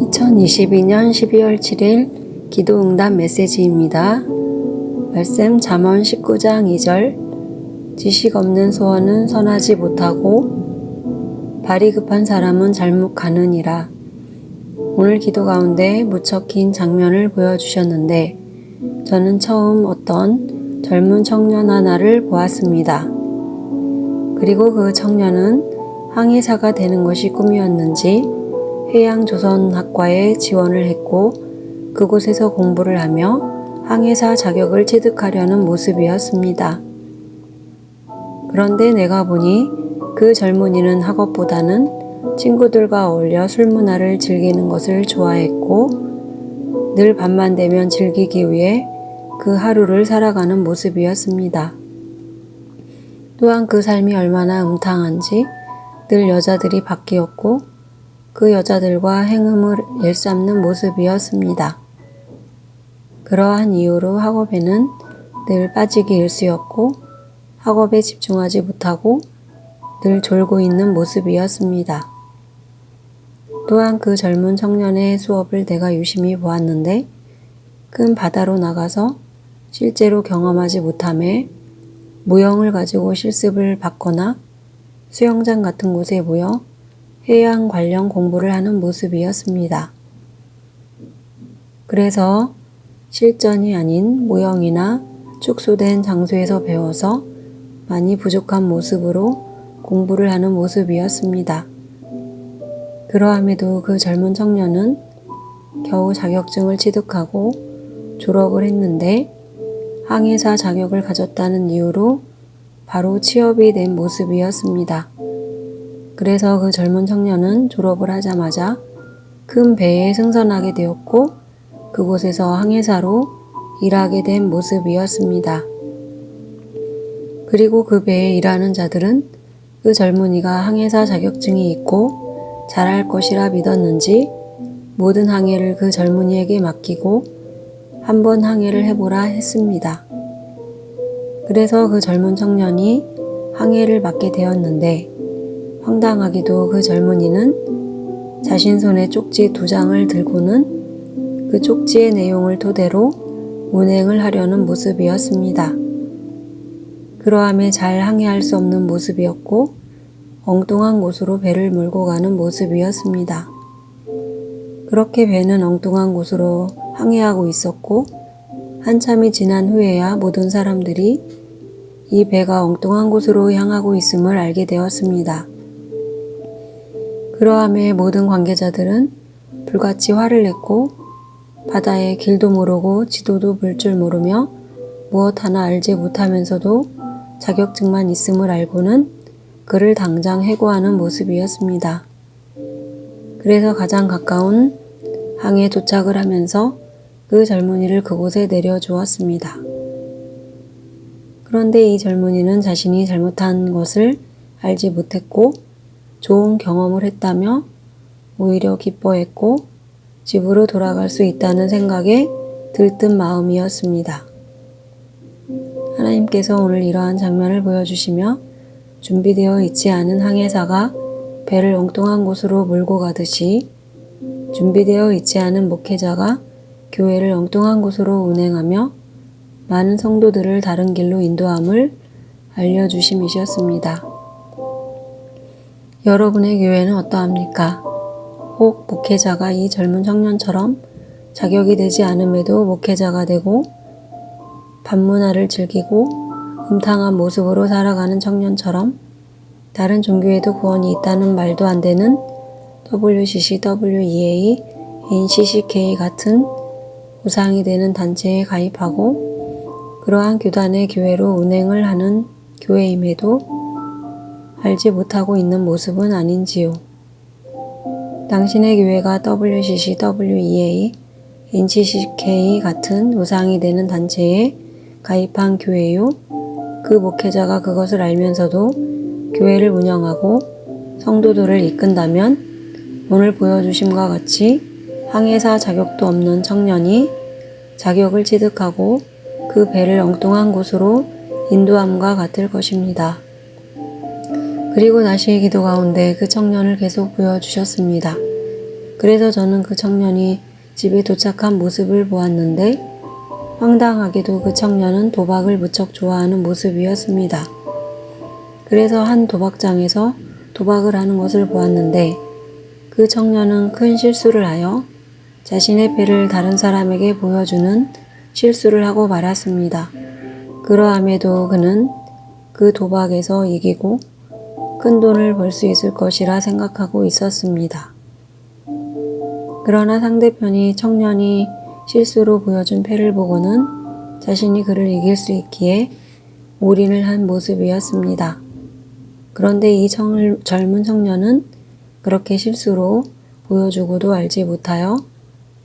2022년 12월 7일 기도응답 메시지입니다. 말씀 잠언 19장 2절 지식 없는 소원은 선하지 못하고 발이 급한 사람은 잘못 가느니라. 오늘 기도 가운데 무척 긴 장면을 보여주셨는데 저는 처음 어떤 젊은 청년 하나를 보았습니다. 그리고 그 청년은 항해사가 되는 것이 꿈이었는지 해양조선학과에 지원을 했고 그곳에서 공부를 하며 항해사 자격을 취득하려는 모습이었습니다. 그런데 내가 보니 그 젊은이는 학업보다는 친구들과 어울려 술문화를 즐기는 것을 좋아했고 늘 밤만 되면 즐기기 위해 그 하루를 살아가는 모습이었습니다. 또한 그 삶이 얼마나 음탕한지 늘 여자들이 바뀌었고 그 여자들과 행음을 일삼는 모습이었습니다. 그러한 이유로 학업에는 늘 빠지기 일쑤였고 학업에 집중하지 못하고 늘 졸고 있는 모습이었습니다. 또한 그 젊은 청년의 수업을 내가 유심히 보았는데 큰 바다로 나가서 실제로 경험하지 못함에 모형을 가지고 실습을 받거나 수영장 같은 곳에 모여 해양 관련 공부를 하는 모습이었습니다. 그래서 실전이 아닌 모형이나 축소된 장소에서 배워서 많이 부족한 모습으로 공부를 하는 모습이었습니다. 그러함에도 그 젊은 청년은 겨우 자격증을 취득하고 졸업을 했는데 항해사 자격을 가졌다는 이유로 바로 취업이 된 모습이었습니다. 그래서 그 젊은 청년은 졸업을 하자마자 큰 배에 승선하게 되었고 그곳에서 항해사로 일하게 된 모습이었습니다. 그리고 그 배에 일하는 자들은 그 젊은이가 항해사 자격증이 있고 잘할 것이라 믿었는지 모든 항해를 그 젊은이에게 맡기고 한번 항해를 해보라 했습니다. 그래서 그 젊은 청년이 항해를 맡게 되었는데 황당하게도 그 젊은이는 자신 손에 쪽지 2장을 들고는 그 쪽지의 내용을 토대로 운행을 하려는 모습이었습니다. 그러함에 잘 항해할 수 없는 모습이었고 엉뚱한 곳으로 배를 몰고 가는 모습이었습니다. 그렇게 배는 엉뚱한 곳으로 항해하고 있었고 한참이 지난 후에야 모든 사람들이 이 배가 엉뚱한 곳으로 향하고 있음을 알게 되었습니다. 그러함에 모든 관계자들은 불같이 화를 냈고 바다에 길도 모르고 지도도 볼 줄 모르며 무엇 하나 알지 못하면서도 자격증만 있음을 알고는 그를 당장 해고하는 모습이었습니다. 그래서 가장 가까운 항에 도착을 하면서 그 젊은이를 그곳에 내려주었습니다. 그런데 이 젊은이는 자신이 잘못한 것을 알지 못했고 좋은 경험을 했다며 오히려 기뻐했고 집으로 돌아갈 수 있다는 생각에 들뜬 마음이었습니다. 하나님께서 오늘 이러한 장면을 보여주시며 준비되어 있지 않은 항해사가 배를 엉뚱한 곳으로 몰고 가듯이 준비되어 있지 않은 목회자가 교회를 엉뚱한 곳으로 운행하며 많은 성도들을 다른 길로 인도함을 알려주심이셨습니다. 여러분의 교회는 어떠합니까? 혹 목회자가 이 젊은 청년처럼 자격이 되지 않음에도 목회자가 되고 밤문화를 즐기고 음탕한 모습으로 살아가는 청년처럼 다른 종교에도 구원이 있다는 말도 안 되는 WCC, WEA, NCCK 같은 우상이 되는 단체에 가입하고 그러한 교단의 교회로 운행을 하는 교회임에도 알지 못하고 있는 모습은 아닌지요. 당신의 교회가 WCC, WEA, NCCK 같은 우상이 되는 단체에 가입한 교회요. 그 목회자가 그것을 알면서도 교회를 운영하고 성도들을 이끈다면 오늘 보여주심과 같이 항해사 자격도 없는 청년이 자격을 취득하고 그 배를 엉뚱한 곳으로 인도함과 같을 것입니다. 그리고 다시 기도 가운데 그 청년을 계속 보여주셨습니다. 그래서 저는 그 청년이 집에 도착한 모습을 보았는데 황당하게도 그 청년은 도박을 무척 좋아하는 모습이었습니다. 그래서 한 도박장에서 도박을 하는 것을 보았는데 그 청년은 큰 실수를 하여 자신의 패를 다른 사람에게 보여주는 실수를 하고 말았습니다. 그러함에도 그는 그 도박에서 이기고 큰 돈을 벌 수 있을 것이라 생각하고 있었습니다. 그러나 상대편이 청년이 실수로 보여준 패를 보고는 자신이 그를 이길 수 있기에 올인을 한 모습이었습니다. 그런데 이 젊은 청년은 그렇게 실수로 보여주고도 알지 못하여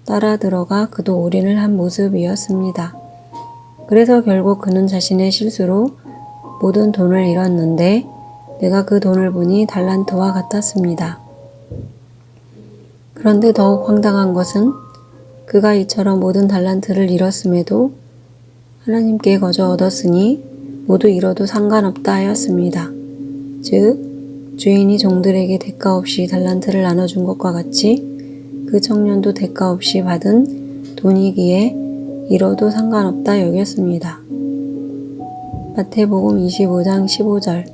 따라 들어가 그도 올인을 한 모습이었습니다. 그래서 결국 그는 자신의 실수로 모든 돈을 잃었는데 내가 그 돈을 보니 달란트와 같았습니다. 그런데 더욱 황당한 것은 그가 이처럼 모든 달란트를 잃었음에도 하나님께 거저 얻었으니 모두 잃어도 상관없다 하였습니다. 즉 주인이 종들에게 대가 없이 달란트를 나눠준 것과 같이 그 청년도 대가 없이 받은 돈이기에 잃어도 상관없다 여겼습니다. 마태복음 25장 15절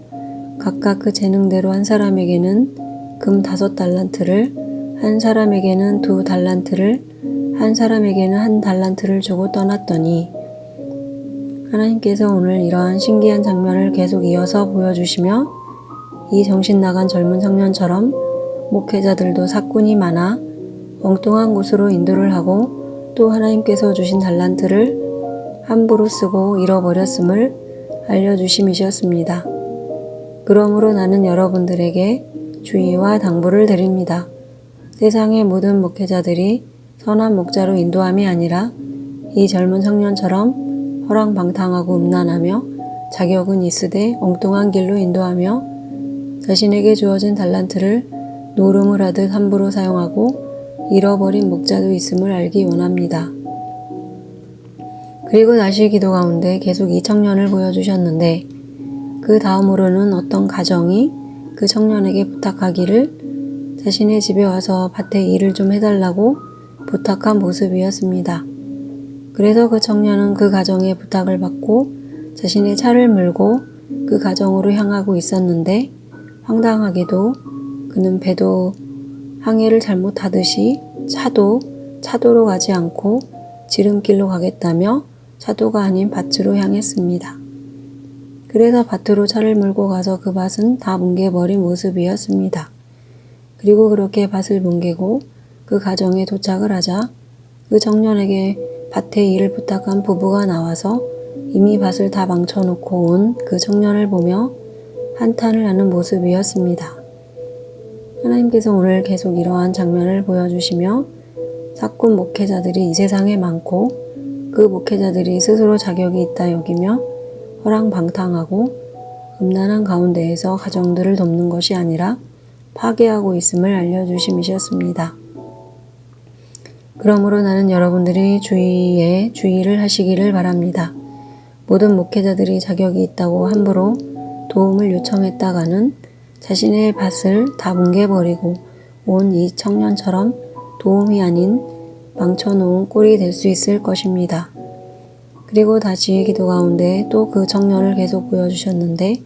각각 그 재능대로 한 사람에게는 금 5달란트를 한 사람에게는 2달란트를 한 사람에게는 1달란트를 주고 떠났더니 하나님께서 오늘 이러한 신기한 장면을 계속 이어서 보여주시며 이 정신나간 젊은 청년처럼 목회자들도 사꾼이 많아 엉뚱한 곳으로 인도를 하고 또 하나님께서 주신 달란트를 함부로 쓰고 잃어버렸음을 알려주심이셨습니다. 그러므로 나는 여러분들에게 주의와 당부를 드립니다. 세상의 모든 목회자들이 선한 목자로 인도함이 아니라 이 젊은 청년처럼 허랑방탕하고 음란하며 자격은 있으되 엉뚱한 길로 인도하며 자신에게 주어진 달란트를 노름을 하듯 함부로 사용하고 잃어버린 목자도 있음을 알기 원합니다. 그리고 다시 기도 가운데 계속 이 청년을 보여주셨는데 그 다음으로는 어떤 가정이 그 청년에게 부탁하기를 자신의 집에 와서 밭에 일을 좀 해달라고 부탁한 모습이었습니다. 그래서 그 청년은 그 가정의 부탁을 받고 자신의 차를 몰고 그 가정으로 향하고 있었는데 황당하게도 그는 배도 항해를 잘못하듯이 차도로 가지 않고 지름길로 가겠다며 차도가 아닌 밭으로 향했습니다. 그래서 밭으로 차를 몰고 가서 그 밭은 다 뭉개버린 모습이었습니다. 그리고 그렇게 밭을 뭉개고 그 가정에 도착을 하자 그 청년에게 밭에 일을 부탁한 부부가 나와서 이미 밭을 다 망쳐놓고 온 그 청년을 보며 한탄을 하는 모습이었습니다. 하나님께서 오늘 계속 이러한 장면을 보여주시며 사꾼 목회자들이 이 세상에 많고 그 목회자들이 스스로 자격이 있다 여기며 허랑방탕하고 음란한 가운데에서 가정들을 돕는 것이 아니라 파괴하고 있음을 알려주심이셨습니다. 그러므로 나는 여러분들이 주의에 주의를 하시기를 바랍니다. 모든 목회자들이 자격이 있다고 함부로 도움을 요청했다가는 자신의 밭을 다 뭉개버리고 온 이 청년처럼 도움이 아닌 망쳐놓은 꼴이 될 수 있을 것입니다. 그리고 다시 기도 가운데 또 그 청년을 계속 보여주셨는데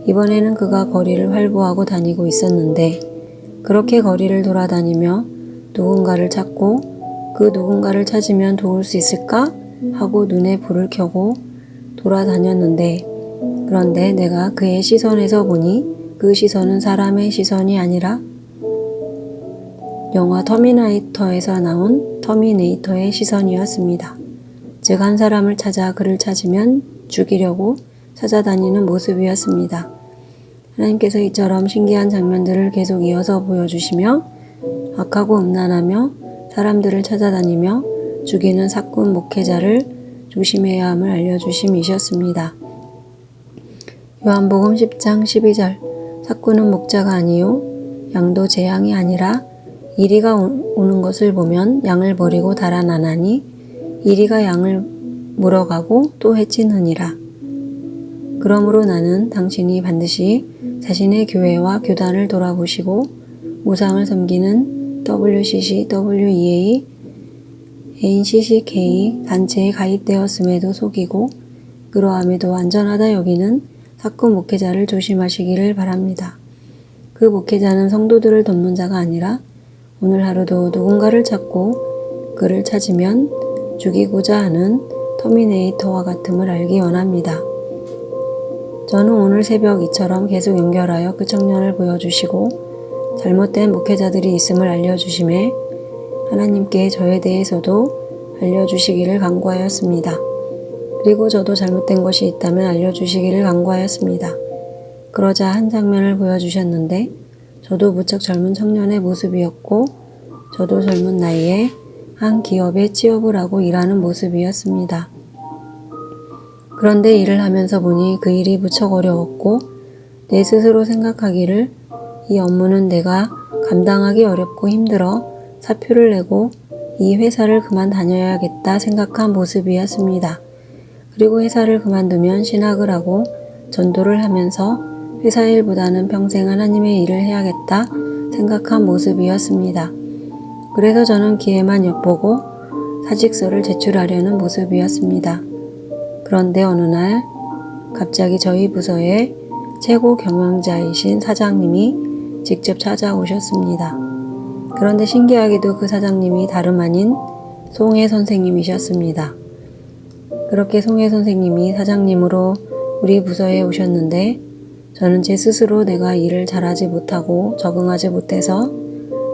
이번에는 그가 거리를 활보하고 다니고 있었는데 그렇게 거리를 돌아다니며 누군가를 찾고 그 누군가를 찾으면 도울 수 있을까 하고 눈에 불을 켜고 돌아다녔는데 그런데 내가 그의 시선에서 보니 그 시선은 사람의 시선이 아니라 영화 터미네이터에서 나온 터미네이터의 시선이었습니다. 즉 한 사람을 찾아 그를 찾으면 죽이려고 찾아다니는 모습이었습니다. 하나님께서 이처럼 신기한 장면들을 계속 이어서 보여주시며 악하고 음란하며 사람들을 찾아다니며 죽이는 사꾼 목회자를 조심해야 함을 알려주심이셨습니다. 요한복음 10장 12절 사꾼은 목자가 아니요 양도 제 양이 아니라 이리가 오는 것을 보면 양을 버리고 달아나나니 이리가 양을 물어가고 또 해치느니라. 그러므로 나는 당신이 반드시 자신의 교회와 교단을 돌아보시고 우상을 섬기는 WCC, WEA, NCCK 단체에 가입되었음에도 속이고 그러함에도 안전하다 여기는 사건 목회자를 조심하시기를 바랍니다. 그 목회자는 성도들을 돕는 자가 아니라 오늘 하루도 누군가를 찾고 그를 찾으면 죽이고자 하는 터미네이터와 같음을 알기 원합니다. 저는 오늘 새벽 이처럼 계속 연결하여 그 청년을 보여주시고 잘못된 목회자들이 있음을 알려주심에 하나님께 저에 대해서도 알려주시기를 간구하였습니다. 그리고 저도 잘못된 것이 있다면 알려주시기를 간구하였습니다. 그러자 한 장면을 보여주셨는데 저도 무척 젊은 청년의 모습이었고 저도 젊은 나이에 한 기업에 취업을 하고 일하는 모습이었습니다. 그런데 일을 하면서 보니 그 일이 무척 어려웠고 내 스스로 생각하기를 이 업무는 내가 감당하기 어렵고 힘들어 사표를 내고 이 회사를 그만 다녀야겠다 생각한 모습이었습니다. 그리고 회사를 그만두면 신학을 하고 전도를 하면서 회사 일보다는 평생 하나님의 일을 해야겠다 생각한 모습이었습니다. 그래서 저는 기회만 엿보고 사직서를 제출하려는 모습이었습니다. 그런데 어느 날 갑자기 저희 부서의 최고 경영자이신 사장님이 직접 찾아오셨습니다. 그런데 신기하게도 그 사장님이 다름 아닌 송혜 선생님이셨습니다. 그렇게 송혜 선생님이 사장님으로 우리 부서에 오셨는데 저는 제 스스로 내가 일을 잘하지 못하고 적응하지 못해서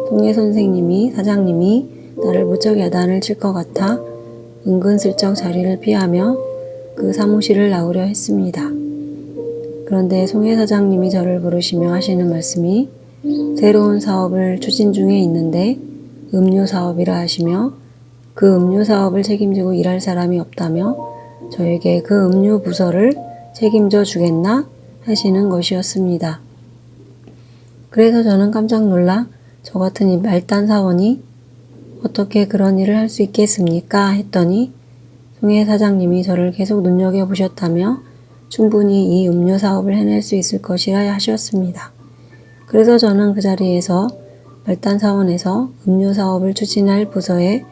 송혜 선생님이 사장님이 나를 무척 야단을 칠 것 같아 은근슬쩍 자리를 피하며 그 사무실을 나오려 했습니다. 그런데 송혜 사장님이 저를 부르시며 하시는 말씀이 새로운 사업을 추진 중에 있는데 음료 사업이라 하시며 그 음료 사업을 책임지고 일할 사람이 없다며 저에게 그 음료 부서를 책임져 주겠나 하시는 것이었습니다. 그래서 저는 깜짝 놀라 저 같은 이 말단 사원이 어떻게 그런 일을 할 수 있겠습니까? 했더니 송혜 사장님이 저를 계속 눈여겨보셨다며 충분히 이 음료 사업을 해낼 수 있을 것이라 하셨습니다. 그래서 저는 그 자리에서 말단 사원에서 음료 사업을 추진할 부서의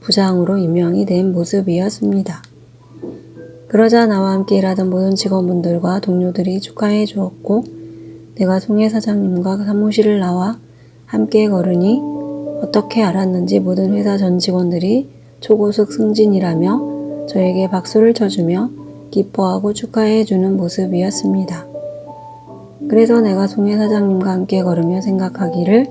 부장으로 임명이 된 모습이었습니다. 그러자 나와 함께 일하던 모든 직원분들과 동료들이 축하해 주었고 내가 송혜 사장님과 사무실을 나와 함께 걸으니 어떻게 알았는지 모든 회사 전 직원들이 초고속 승진이라며 저에게 박수를 쳐주며 기뻐하고 축하해 주는 모습이었습니다. 그래서 내가 송혜 사장님과 함께 걸으며 생각하기를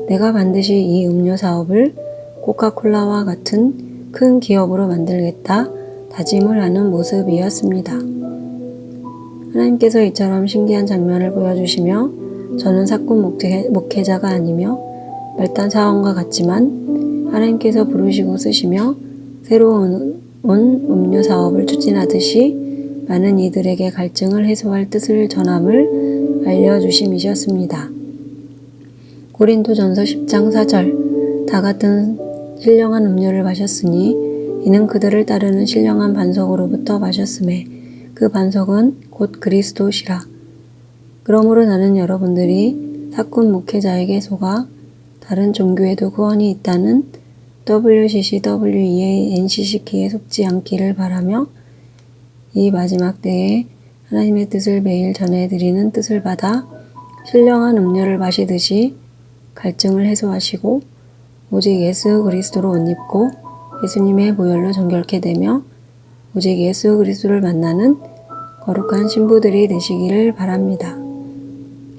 내가 반드시 이 음료 사업을 코카콜라와 같은 큰 기업으로 만들겠다 다짐을 하는 모습이었습니다. 하나님께서 이처럼 신기한 장면을 보여주시며 저는 사건 목회자가 아니며 말단 사원과 같지만 하나님께서 부르시고 쓰시며 새로운 음료 사업을 추진하듯이 많은 이들에게 갈증을 해소할 뜻을 전함을 알려주심이셨습니다. 고린도전서 10장 4절 다 같은 신령한 음료를 마셨으니 이는 그들을 따르는 신령한 반석으로부터 마셨음에 그 반석은 곧 그리스도시라. 그러므로 나는 여러분들이 사꾼 목회자에게 속아 다른 종교에도 구원이 있다는 WCC, WEA, NCCK에 속지 않기를 바라며 이 마지막 때에 하나님의 뜻을 매일 전해드리는 뜻을 받아 신령한 음료를 마시듯이 갈증을 해소하시고 오직 예수 그리스도로 옷 입고 예수님의 보혈로 정결케 되며 오직 예수 그리스도를 만나는 거룩한 신부들이 되시기를 바랍니다.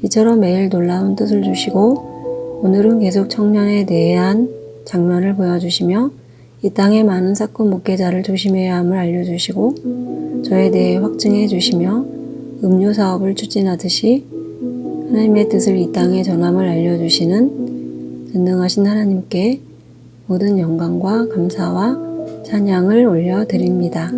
이처럼 매일 놀라운 뜻을 주시고 오늘은 계속 청년에 대한 장면을 보여주시며 이 땅의 많은 사건 목회자를 조심해야 함을 알려주시고 저에 대해 확증해 주시며 음료 사업을 추진하듯이 하나님의 뜻을 이 땅에 전함을 알려주시는 전능하신 하나님께 모든 영광과 감사와 찬양을 올려드립니다.